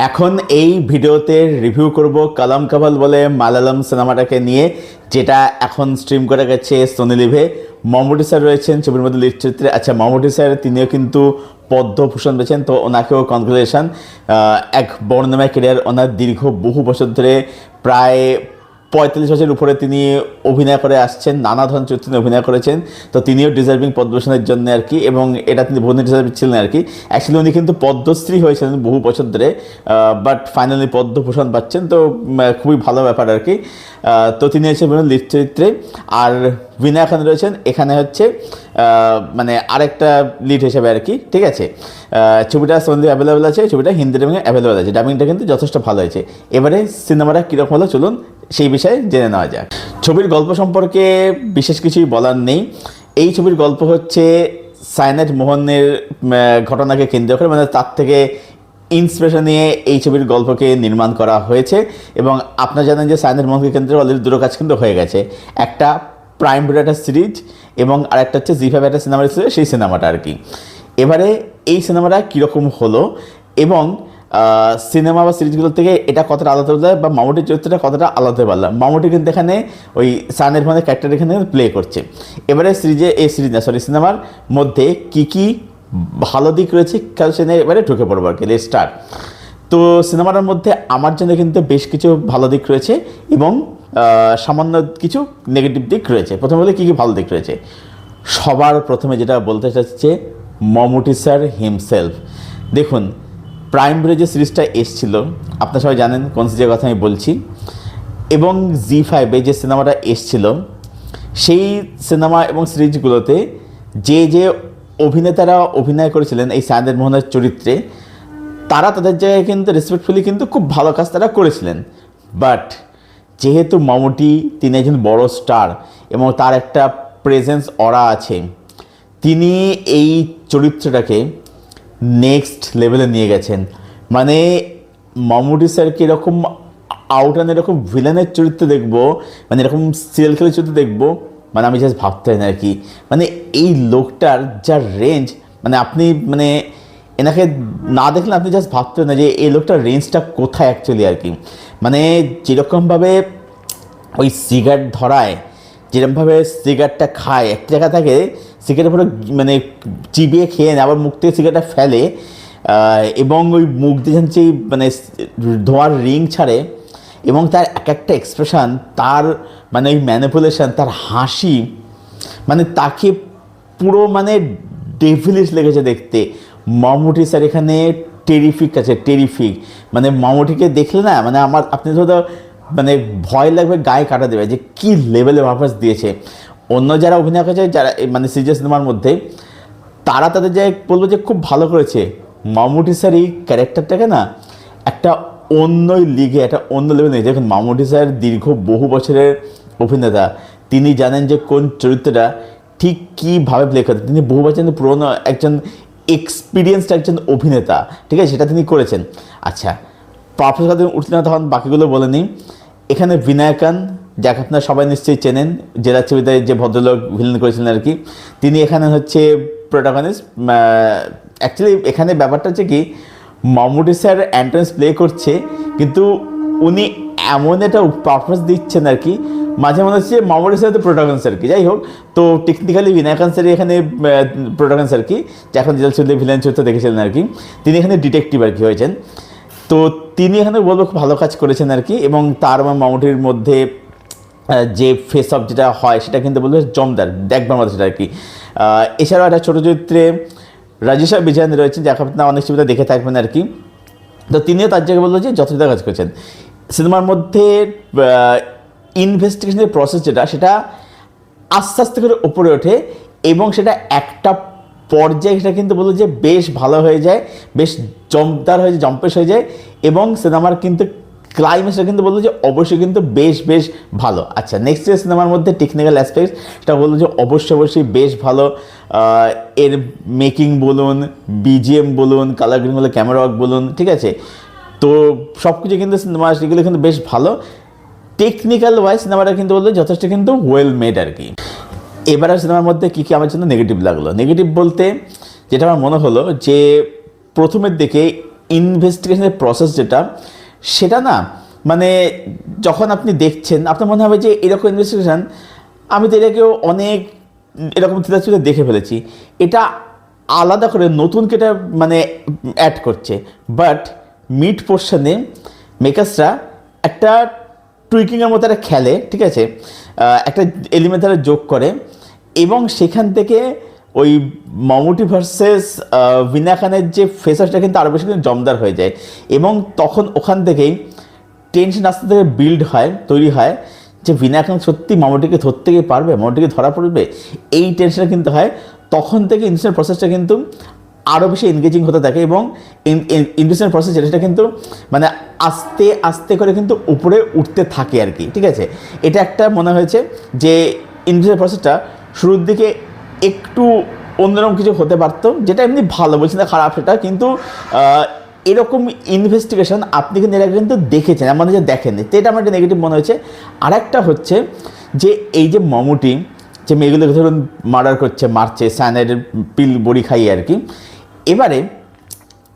এখন এই ভিডিওতে রিভিউ করব কালাম কাবাল বলে মালায়ালাম সিনেমাটাকে নিয়ে, যেটা এখন স্ট্রিম করে গেছে সোনি লিভে। মমুটি স্যার রয়েছেন ছবির মধ্যে লিড চরিত্রে। আচ্ছা, মমুটি স্যার তিনিও কিন্তু পদ্মভূষণ পেয়েছেন, তো ওনাকেও কনগ্রেচুলেশন। এক বর্ণময় ক্যারিয়ার ওনার, দীর্ঘ বহু বছর ধরে, প্রায় 45 বছরের উপরে তিনি অভিনয় করে আসছেন, নানা ধরনের চরিত্রে অভিনয় করেছেন। তো তিনিও ডিজার্ভিং পদ্মভূষণের জন্য আর কি, এবং এটা তিনি বহু ডিজার্ভিং ছিলেন আর কি। অ্যাকচুয়ালি উনি কিন্তু পদ্মশ্রী হয়েছিলেন বহু বছর ধরে, বাট ফাইনালি পদ্মভূষণ পাচ্ছেন, তো খুবই ভালো ব্যাপার আর কি। তো তিনি হচ্ছে লিড চরিত্রে, আর বিনয় খান রয়েছেন এখানে হচ্ছে মানে আরেকটা লিড হিসেবে আর কি। ঠিক আছে, ছবিটা সোনি অ্যাভেলেবেল আছে, ছবিটা হিন্দি ডাবিংয়ে অ্যাভেলেবেল আছে, ডাবিংটা কিন্তু যথেষ্ট ভালো হয়েছে। এবারে সিনেমাটা কীরকম হলো চলুন সেই বিষয়ে জেনে নেওয়া যাক। ছবির গল্প সম্পর্কে বিশেষ কিছুই বলার নেই। এই ছবির গল্প হচ্ছে সাইনাইড মোহনের ঘটনাকে কেন্দ্র করে, মানে তার থেকে ইন্সপিরেশন নিয়ে এই ছবির গল্পকে নির্মাণ করা হয়েছে। এবং আপনারা জানেন যে সাইনাইড মোহনকে কেন্দ্রে অলরেডি দুটো কাজ কিন্তু হয়ে গেছে, একটা প্রাইম ভিডিও একটা সিরিজ, এবং আরেকটা হচ্ছে জি5 একটা সিনেমা ছিল, সেই সিনেমাটা আর কি। এবারে এই সিনেমাটা কীরকম হলো এবং সিনেমা বা সিরিজগুলো থেকে এটা কতটা আলাদা হতে পারে, বা মামুটির চরিত্রটা কতটা আলাদা হতে পারলাম। মামুটি কিন্তু এখানে ওই সানের মধ্যে ক্যারেক্টার এখানে প্লে করছে। এবারে সিনেমার মধ্যে কি ভালো দিক রয়েছে সেখানে এবারে ঢুকে পড়বো আর কি। Let's start. তো সিনেমাটার মধ্যে আমার জন্য কিন্তু বেশ কিছু ভালো দিক রয়েছে এবং সামান্য কিছু নেগেটিভ দিক রয়েছে। প্রথমে বলে কী ভালো দিক রয়েছে, সবার প্রথমে যেটা বলতে চাচ্ছে মমুটি স্যার হিমসেলফ। দেখুন, প্রাইম ভিডিও যে সিরিজটা এসেছিল আপনারা সবাই জানেন কোন সিরিজের কথা আমি বলছি, এবং জি5 যে সিনেমাটা এসেছিল, সেই সিনেমা এবং সিরিজগুলোতে যে অভিনেতারা অভিনয় করেছিলেন এই সাইনাইড মোহনের চরিত্রে, তারা তাদের জায়গায় কিন্তু রেসপেক্টফুলি কিন্তু খুব ভালো কাজ তারা করেছিলেন। বাট যেহেতু মামুটি তিনি একজন বড় স্টার এবং তার একটা প্রেজেন্স অরা আছে, তিনি এই চরিত্রটাকে নেক্সট লেভেলে নিয়ে গেছেন। মানে মামুটি স্যারকে এরকম আউটান এরকম ভিলেনের চরিত্র দেখবো, মানে এরকম সিরিয়াল খেলের চরিত্র দেখবো, মানে আমি জাস্ট ভাবতে হয় না আর কি। মানে এই লোকটার যা রেঞ্জ, মানে আপনি মানে এনাকে না দেখলে আপনি জাস্ট ভাবতে হয় না যে এই লোকটার রেঞ্জটা কোথায় অ্যাকচুয়ালি আর কি। মানে যেরকমভাবে ওই সিগারেট ধরায়, যেরকমভাবে সিগারেটটা খায়, একটা জায়গা থাকে সিগারেটের পুরো মানে চিবিয়ে খেয়ে নেয়, আবার মুখ থেকে সিগারেটটা ফেলে, এবং ওই মুখ দিয়ে যেই মানে ধোঁয়ার রিং ছাড়ে, এবং তার এক একটা এক্সপ্রেশন, তার মানে ওই ম্যানিপুলেশন, তার হাসি, মানে তাকে পুরো মানে ডেভিলিশ লেগেছে দেখতে। মামুটি স্যার এখানে টেরিফিক আছে, টেরিফিক। মানে মামুটিকে দেখলে না, মানে আপনি তো মানে ভয় লাগবে, গায়ে কাটা দেবে যে কী লেভেলে পারফরমেন্স দিয়েছে। অন্য যারা অভিনয় করেছে, যারা মানে সিরিয়াস সিনেমার মধ্যে, তারা তাদের জায়গায় বলবো যে খুব ভালো করেছে। মামুটি স্যার এই ক্যারেক্টারটাকে না একটা অন্য লিগে, একটা অন্য লেভেল নিয়ে। দেখুন, মামুটি স্যার দীর্ঘ বহু বছরের অভিনেতা, তিনি জানেন যে কোন চরিত্রটা ঠিক কীভাবে প্লে করতে। তিনি বহু বছর পুরোনো একজন এক্সপিরিয়েন্সড একজন অভিনেতা, ঠিক আছে, সেটা তিনি করেছেন। আচ্ছা, পারফরমেন্স কথা উঠলে না, তখন বাকিগুলো বলে নিই। এখানে বিনয় খান, যাকে আপনারা সবাই নিশ্চয়ই চেনেন, জেলার ছবিতে যে ভদ্রলোক ভিলেন করেছিলেন আর কি, তিনি এখানে হচ্ছে প্রোটাগনিস্ট। অ্যাকচুয়ালি এখানে ব্যাপারটা হচ্ছে কি, মামুটি স্যার অ্যান্টনিস প্লে করছে, কিন্তু উনি এমন একটা পারফরমেন্স দিচ্ছেন আর কি, মাঝে মনে হচ্ছে মামুটি স্যার তো প্রোটাগনিস্ট আর কি। যাই হোক, তো টেকনিক্যালি বিনয় খান স্যার এখানে প্রোটাগনিস্ট আর কি, যে এখন জেলার ছবিতে ভিলেন চরিত্র দেখেছিলেন আর কি, তিনি এখানে ডিটেকটিভ আর কি হয়েছেন। তো তিনি এখানে বলবো খুব ভালো কাজ করেছেন আর কি। এবং তার মামুটির মধ্যে যে ফেস অফ যেটা হয়, সেটা কিন্তু বলবো জমদার, দেখবার মতো সেটা আর কি। এছাড়াও একটা ছোটো চরিত্রে রাজেশা বিজয়ান রয়েছেন, যাকে আপনারা অনেক ছবিতে দেখে থাকবেন আর কি। তো তিনিও তার জায়গায় বলবো যে যথেষ্ট কাজ করেছেন। সিনেমার মধ্যে ইনভেস্টিগেশনের প্রসেস যেটা, সেটা আস্তে আস্তে করে উপরে ওঠে, এবং সেটা একটা পর্যায়ে সেটা কিন্তু বলবো যে বেশ ভালো হয়ে যায়, বেশ জমদার হয়ে যায়, জম্পেশ হয়ে যায়, এবং সিনেমার কিন্তু ক্লাইম্যাক্সটা কিন্তু বলবো যে অবশ্যই কিন্তু বেশ ভালো। আচ্ছা, নেক্সট যে সিনেমার মধ্যে টেকনিক্যাল অ্যাসপেক্ট, সেটা বলবো যে অবশ্যই বেশ ভালো। এর মেকিং বলুন, বিজিএম বলুন, কালার গ্রেডিং বলুন, ক্যামেরা ওয়ার্ক বলুন, ঠিক আছে, তো সব কিছু কিন্তু সিনেমা সেগুলো কিন্তু বেশ ভালো। টেকনিক্যাল ওয়াইজ সিনেমাটা কিন্তু বলবো যথেষ্ট কিন্তু ওয়েল মেড আর কি। এবার সিনেমার মধ্যে কী আমার জন্য নেগেটিভ লাগলো, নেগেটিভ বলতে যেটা আমার মনে হলো যে প্রথমের দিকে ইনভেস্টিগেশনের প্রসেস যেটা, সেটা না মানে যখন আপনি দেখছেন আপনার মনে হবে যে এরকম ইনভেস্টিগেশন আমি তো এটাকেও অনেক এরকম থ্রিলার দেখে ফেলেছি, এটা আলাদা করে নতুন কেটা মানে অ্যাড করছে। বাট মিড পোর্শনে মেকার্সরা একটা টুইকিংয়ের মতো একটা খেলে, ঠিক আছে, একটা এলিমেন্ট তারা যোগ করে এবং সেখান থেকে ওই মমুটি ভার্সেস ভিনা খানের যে ফেসাসটা কিন্তু আরও বেশি কিন্তু জমদার হয়ে যায় এবং তখন ওখান থেকেই টেনশন আস্তে থেকে বিল্ড হয়, তৈরি হয় যে ভিনা খান সত্যি মামুটিকে ধরতে গিয়ে পারবে, মামুটিকে ধরা পড়বে, এই টেনশনটা কিন্তু হয়। তখন থেকে ইনভেস্টিগেশন প্রসেসটা কিন্তু আরও বেশি এনগেজিং হতে থাকে এবং ইনভেস্টিগেশন প্রসেস যেটা কিন্তু মানে আস্তে আস্তে করে কিন্তু উপরে উঠতে থাকে আর কি, ঠিক আছে। এটা একটা মনে হয়েছে যে ইনভেস্টিগেশন প্রসেসটা শুরুর দিকে একটু অন্যরকম কিছু হতে পারতো, যেটা এমনি ভালো, বলছি না খারাপ সেটা, কিন্তু এরকম ইনভেস্টিগেশন আপনি কিন্তু এর আগে কিন্তু দেখেছেন, এমন যে দেখেননি, তো এটা আমার একটা নেগেটিভ মনে হয়েছে। আরেকটা হচ্ছে যে এই যে মমুটি যে মেয়েগুলোকে ধরুন মার্ডার করছে, মারছে সায়ানাইডের পিল বড়ি খাইয়ে আর কি, এবারে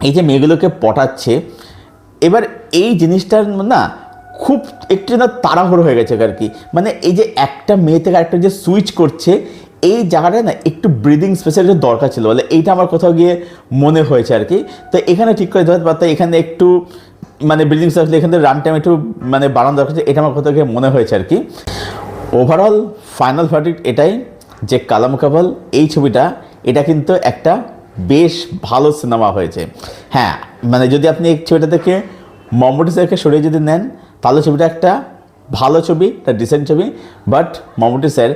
এই যে মেয়েগুলোকে পটাচ্ছে, এবার এই জিনিসটার না খুব একটু না তাড়াহুড়ো হয়ে গেছে আর কি, মানে এই যে একটা মেয়ে থেকে আরেকটা যে সুইচ করছে এই জায়গাটায় না একটু ব্রিদিং স্পেসের একটু দরকার ছিল বলে এইটা আমার কোথাও গিয়ে মনে হয়েছে আর কি। তো এখানে ঠিক করে ধরতে পারতো এখানে একটু মানে ব্রিদিং স্পেস এখান থেকে রান টাইম একটু মানে বাড়ানো দরকার, এটা আমার কোথাও গিয়ে মনে হয়েছে আর কি। ওভারঅল ফাইনাল ভার্ডিক্ট এটাই যে কালাম কাবাল এই ছবিটা এটা কিন্তু একটা বেশ ভালো সিনেমা হয়েছে। হ্যাঁ মানে যদি আপনি এই ছবিটা থেকে মমুটি স্যারকে সরিয়ে যদি নেন তাহলে ছবিটা একটা ভালো ছবি, একটা ডিসেন্ট ছবি, বাট মমুটি স্যার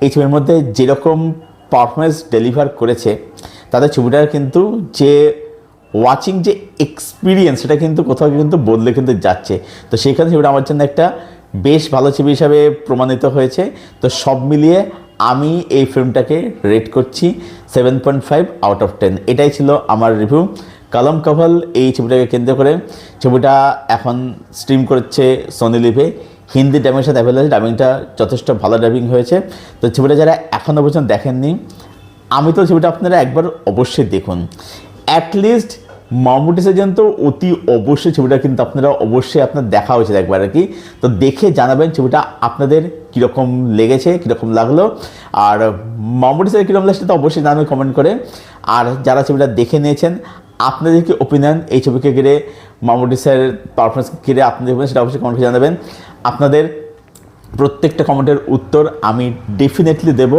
এই ছবির মধ্যে যেরকম পারফরমেন্স ডেলিভার করেছে তাদের ছবিটার কিন্তু যে ওয়াচিং যে এক্সপিরিয়েন্স সেটা কিন্তু কোথাও কিন্তু বদলে কিন্তু যাচ্ছে। তো সেইখানে ছবিটা আমার জন্য একটা বেশ ভালো ছবি হিসাবে প্রমাণিত হয়েছে। তো সব মিলিয়ে আমি এই ফিল্মটাকে রেট করছি 7.5 আউট অফ 10। এটাই ছিল আমার রিভিউ কালাম কাভাল এই ছবিটাকে কেন্দ্র করে। ছবিটা এখন স্ট্রিম করছে সোনি লিভে, হিন্দি ডাবিংয়ের সাথে অ্যাভেলেবল, ডাবিংটা যথেষ্ট ভালো ডাবিং হয়েছে। তো ছবিটা যারা এখনও পর্যন্ত দেখেননি আমি তো ছবিটা আপনারা একবার অবশ্যই দেখুন, অ্যাটলিস্ট মমুটি স্যার তো অতি অবশ্যই ছবিটা কিন্তু আপনারা অবশ্যই আপনার দেখা উচিত একবার আর কি। তো দেখে জানাবেন ছবিটা আপনাদের কীরকম লেগেছে, কীরকম লাগলো, আর মমুটি স্যার কীরকম লাগছে তো অবশ্যই জানাবেন কমেন্ট করে। আর যারা ছবিটা দেখে নিয়েছেন আপনাদের কি ওপিনিয়ন এই ছবিকে ঘিরে, মমুটি স্যারের পারফরমেন্স ঘিরে আপনাদের ওপিনিয়ন সেটা অবশ্যই কমেন্টে জানাবেন। আপনাদের প্রত্যেকটা কমেন্টের উত্তর আমি ডেফিনেটলি দেব।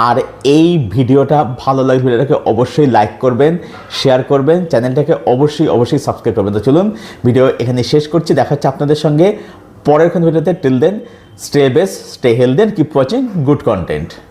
আর এই ভিডিওটা ভালো লাগলে ভিডিওটাকে অবশ্যই লাইক করবেন, শেয়ার করবেন, চ্যানেলটাকে অবশ্যই সাবস্ক্রাইব করবেন। তো চলুন ভিডিও এখানে শেষ করছি, দেখা হচ্ছে আপনাদের সঙ্গে পরের কোন ভিডিওতে। Till then stay best, stay healthy, keep watching good content.